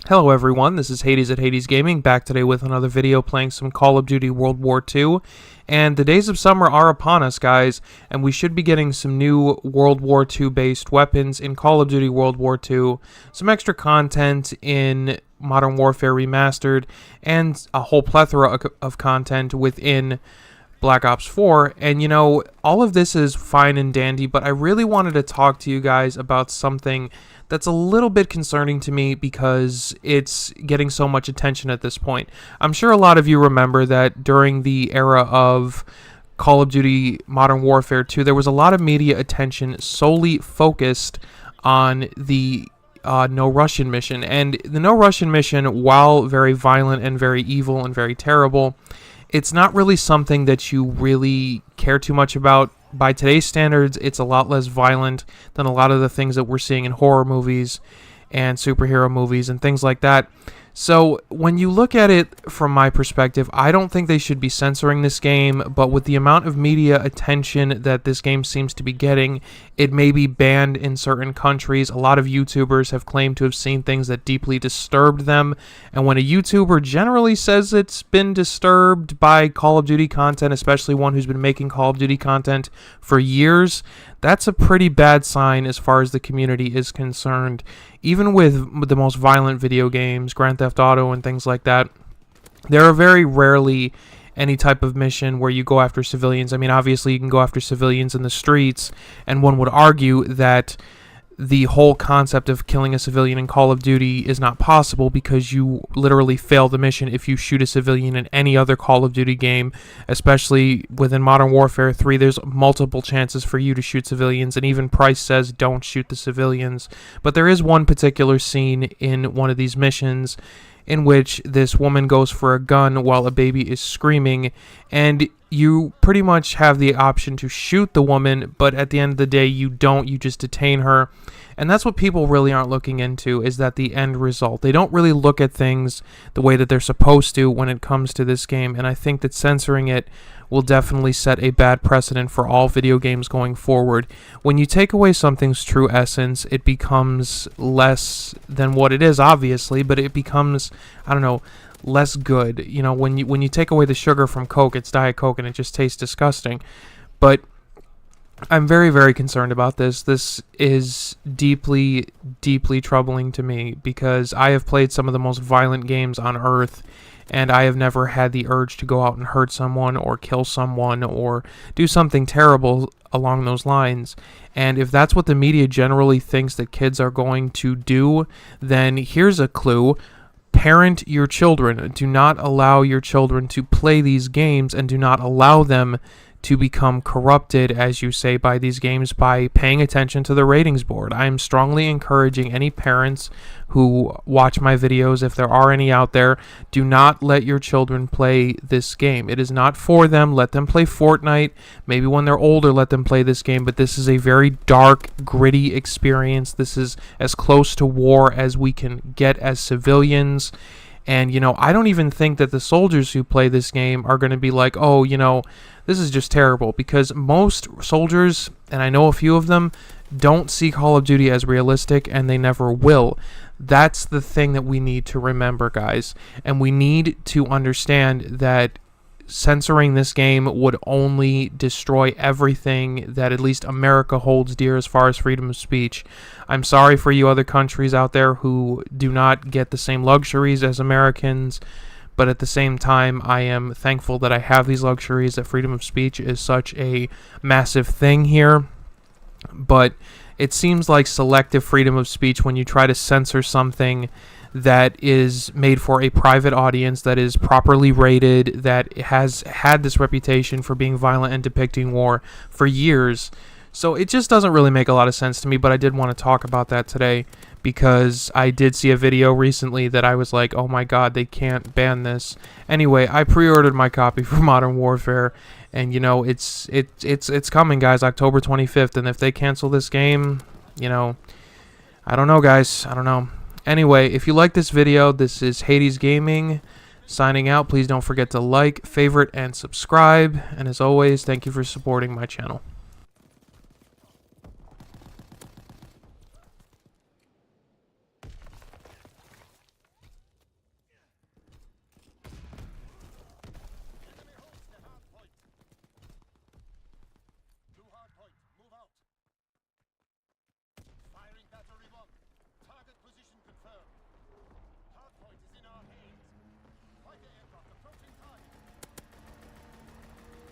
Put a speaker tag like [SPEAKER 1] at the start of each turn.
[SPEAKER 1] Hello everyone, this is Hades at Hades Gaming, back today with another video playing some Call of Duty World War II. And the days of summer are upon us, guys, and we should be getting some new World War II based weapons in Call of Duty World War II, some extra content in Modern Warfare Remastered, and a whole plethora of content within Black Ops 4. And you know, all of this is fine and dandy, but I really wanted to talk to you guys about something that's a little bit concerning to me because it's getting so much attention at this point. I'm sure a lot of you remember that during the era of Call of Duty Modern Warfare 2, there was a lot of media attention solely focused on the No Russian mission. And the No Russian mission, while very violent and very evil and very terrible, it's not really something that you really care too much about. By today's standards, it's a lot less violent than a lot of the things that we're seeing in horror movies and superhero movies and things like that. So when you look at it from my perspective, I don't think they should be censoring this game, but with the amount of media attention that this game seems to be getting, it may be banned in certain countries. A lot of YouTubers have claimed to have seen things that deeply disturbed them, and when a YouTuber generally says it's been disturbed by Call of Duty content, especially one who's been making Call of Duty content for years, that's a pretty bad sign as far as the community is concerned. Even with the most violent video games, Grand Theft Auto and things like that, there are very rarely any type of mission where you go after civilians. I mean, obviously you can go after civilians in the streets, and one would argue that the whole concept of killing a civilian in Call of Duty is not possible because you literally fail the mission if you shoot a civilian in any other Call of Duty game, especially within Modern Warfare 3. There's multiple chances for you to shoot civilians, and even Price says don't shoot the civilians. But there is one particular scene in one of these missions in which this woman goes for a gun while a baby is screaming, and you pretty much have the option to shoot the woman, but at the end of the day you don't, you just detain her. And that's what people really aren't looking into, is that the end result. They don't really look at things the way that they're supposed to when it comes to this game, and I think that censoring it will definitely set a bad precedent for all video games going forward. When you take away something's true essence, it becomes less than what it is, obviously, but it becomes, I don't know, less good. You know, when you take away the sugar from Coke, it's Diet Coke and it just tastes disgusting. But I'm very, very concerned about this. This is deeply, deeply troubling to me because I have played some of the most violent games on Earth, and I have never had the urge to go out and hurt someone or kill someone or do something terrible along those lines. And if that's what the media generally thinks that kids are going to do, then here's a clue. Parent your children. Do not allow your children to play these games, and do not allow them to become corrupted, as you say, by these games by paying attention to the ratings board. I am strongly encouraging any parents who watch my videos, if there are any out there, do not let your children play this game. It is not for them. Let them play Fortnite. Maybe when they're older, let them play this game, but this is a very dark, gritty experience. This is as close to war as we can get as civilians. And, you know, I don't even think that the soldiers who play this game are going to be like, oh, you know, this is just terrible, because most soldiers, and I know a few of them, don't see Call of Duty as realistic, and they never will. That's the thing that we need to remember, guys. And we need to understand that censoring this game would only destroy everything that at least America holds dear as far as freedom of speech. I'm sorry for you other countries out there who do not get the same luxuries as Americans, but at the same time, I am thankful that I have these luxuries, that freedom of speech is such a massive thing here. But it seems like selective freedom of speech, when you try to censor something that is made for a private audience, that is properly rated, that has had this reputation for being violent and depicting war for years. So it just doesn't really make a lot of sense to me, but I did want to talk about that today because I did see a video recently that I was like, oh my god, they can't ban this. Anyway, I pre-ordered my copy for Modern Warfare, and you know, it's coming, guys, October 25th, and if they cancel this game, you know, I don't know, guys, I don't know. Anyway, if you like this video, this is Hades Gaming signing out. Please don't forget to like, favorite, and subscribe. And as always, thank you for supporting my channel.